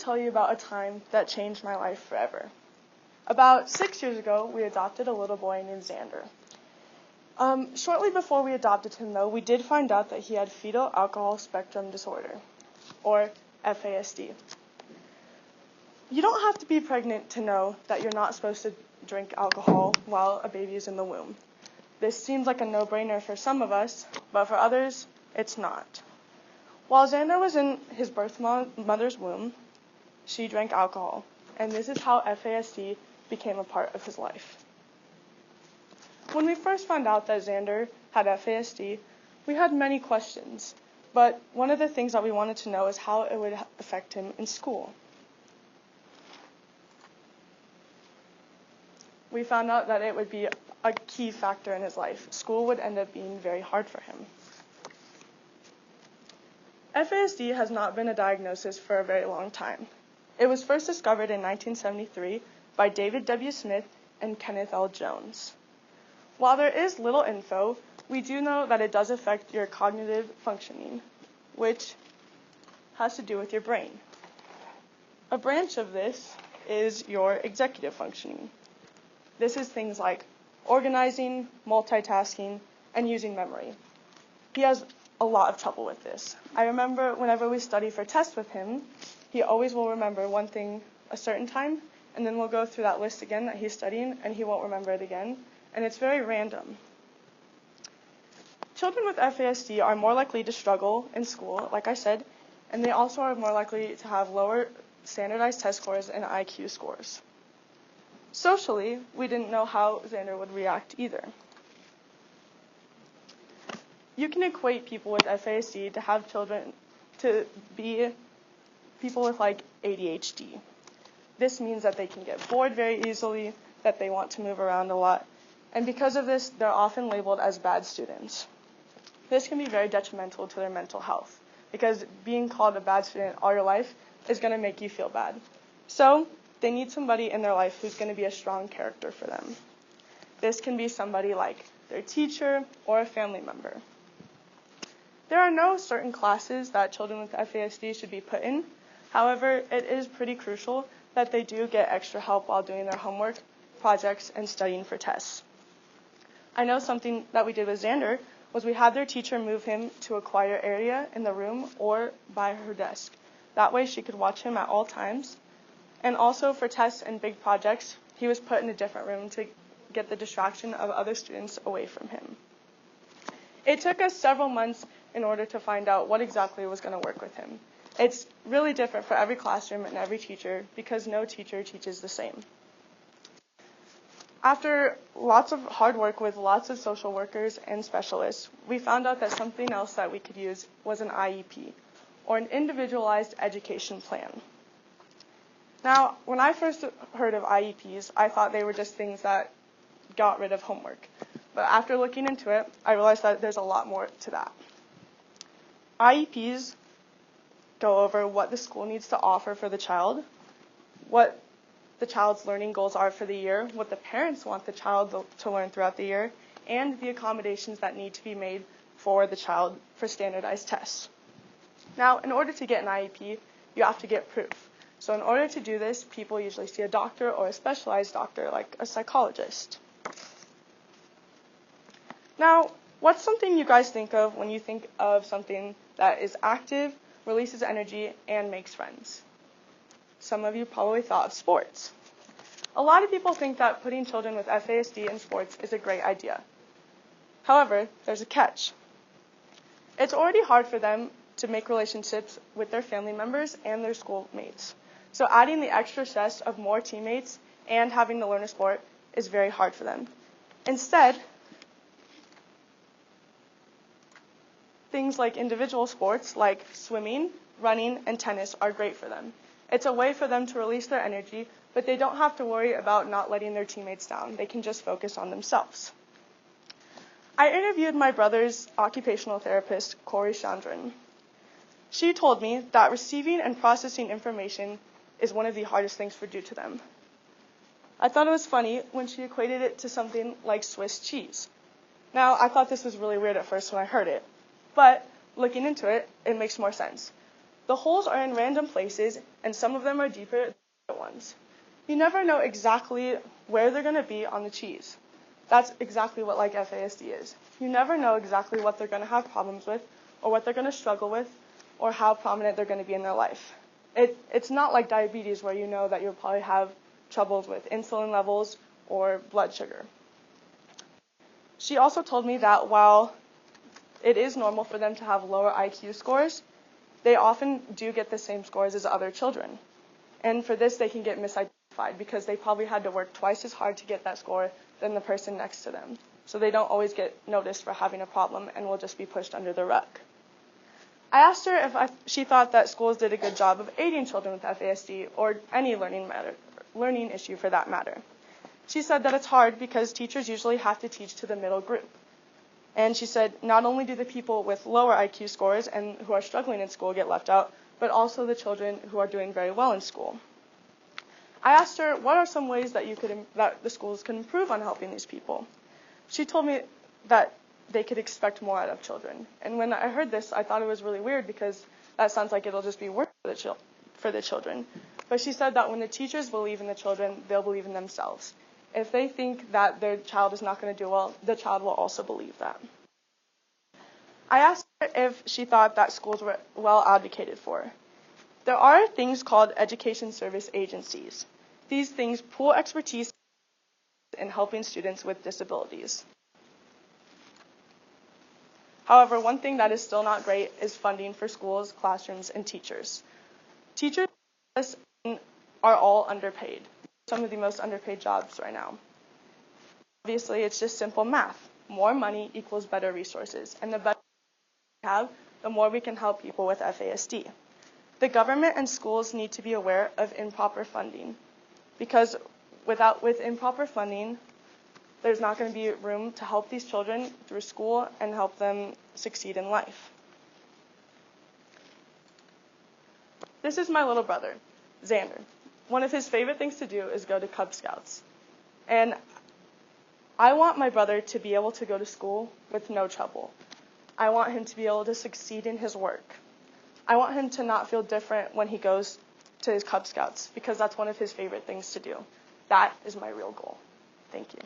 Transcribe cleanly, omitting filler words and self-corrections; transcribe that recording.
tell you about a time that changed my life forever. About 6 years ago, we adopted a little boy named Xander. Shortly before we adopted him, though, we did find out that he had fetal alcohol spectrum disorder, or FASD. You don't have to be pregnant to know that you're not supposed to drink alcohol while a baby is in the womb. This seems like a no-brainer for some of us, but for others, it's not. While Xander was in his birth mother's womb, she drank alcohol, and this is how FASD became a part of his life. When we first found out that Xander had FASD, we had many questions, but one of the things that we wanted to know is how it would affect him in school. We found out that it would be a key factor in his life. School would end up being very hard for him. FASD has not been a diagnosis for a very long time. It was first discovered in 1973 by David W. Smith and Kenneth L. Jones. While there is little info, we do know that it does affect your cognitive functioning, which has to do with your brain. A branch of this is your executive functioning. This is things like organizing, multitasking, and using memory. He has a lot of trouble with this. I remember whenever we study for tests with him, he always will remember one thing a certain time, and then we'll go through that list again that he's studying, and he won't remember it again, and it's very random. Children with FASD are more likely to struggle in school, like I said, and they also are more likely to have lower standardized test scores and IQ scores. Socially, we didn't know how Xander would react either. You can equate people with FASD to have children to be people with like ADHD. This means that they can get bored very easily, that they want to move around a lot, and because of this, they're often labeled as bad students. This can be very detrimental to their mental health, because being called a bad student all your life is going to make you feel bad. So, they need somebody in their life who's going to be a strong character for them. This can be somebody like their teacher or a family member. There are no certain classes that children with FASD should be put in. However, it is pretty crucial that they do get extra help while doing their homework, projects, and studying for tests. I know something that we did with Xander was we had their teacher move him to a quieter area in the room or by her desk. That way she could watch him at all times. And also for tests and big projects, he was put in a different room to get the distraction of other students away from him. It took us several months in order to find out what exactly was going to work with him. It's really different for every classroom and every teacher because no teacher teaches the same. After lots of hard work with lots of social workers and specialists, we found out that something else that we could use was an IEP, or an individualized education plan. Now, when I first heard of IEPs, I thought they were just things that got rid of homework. But after looking into it, I realized that there's a lot more to that. IEPs go over what the school needs to offer for the child, what the child's learning goals are for the year, what the parents want the child to learn throughout the year, and the accommodations that need to be made for the child for standardized tests. Now, in order to get an IEP, you have to get proof. So in order to do this, people usually see a doctor or a specialized doctor, like a psychologist. Now, what's something you guys think of when you think of something that is active, releases energy, and makes friends? Some of you probably thought of sports. A lot of people think that putting children with FASD in sports is a great idea. However, there's a catch. It's already hard for them to make relationships with their family members and their schoolmates. So adding the extra stress of more teammates and having to learn a sport is very hard for them. Instead, things like individual sports like swimming, running, and tennis are great for them. It's a way for them to release their energy, but they don't have to worry about not letting their teammates down. They can just focus on themselves. I interviewed my brother's occupational therapist, Corey Chandran. She told me that receiving and processing information is one of the hardest things to do to them. I thought it was funny when she equated it to something like Swiss cheese. Now, I thought this was really weird at first when I heard it, but looking into it, it makes more sense. The holes are in random places, and some of them are deeper than other ones. You never know exactly where they're going to be on the cheese. That's exactly what like FASD is. You never know exactly what they're going to have problems with, or what they're going to struggle with, or how prominent they're going to be in their life. It's not like diabetes where you know that you'll probably have troubles with insulin levels or blood sugar. She also told me that while it is normal for them to have lower IQ scores, they often do get the same scores as other children. And for this, they can get misidentified because they probably had to work twice as hard to get that score than the person next to them. So they don't always get noticed for having a problem and will just be pushed under the rug. I asked her if she thought that schools did a good job of aiding children with FASD or any learning issue for that matter. She said that it's hard because teachers usually have to teach to the middle group. And she said not only do the people with lower IQ scores and who are struggling in school get left out, but also the children who are doing very well in school. I asked her what are some ways that the schools can improve on helping these people. She told me that they could expect more out of children. And when I heard this, I thought it was really weird because that sounds like it'll just be work for the children. But she said that when the teachers believe in the children, they'll believe in themselves. If they think that their child is not going to do well, the child will also believe that. I asked her if she thought that schools were well advocated for. There are things called education service agencies. These things pool expertise in helping students with disabilities. However, one thing that is still not great is funding for schools, classrooms, and teachers. Teachers are all underpaid. Some of the most underpaid jobs right now. Obviously, it's just simple math. More money equals better resources, and the better we have, the more we can help people with FASD. The government and schools need to be aware of improper funding, because with improper funding, there's not going to be room to help these children through school and help them succeed in life. This is my little brother, Xander. One of his favorite things to do is go to Cub Scouts. And I want my brother to be able to go to school with no trouble. I want him to be able to succeed in his work. I want him to not feel different when he goes to his Cub Scouts because that's one of his favorite things to do. That is my real goal. Thank you.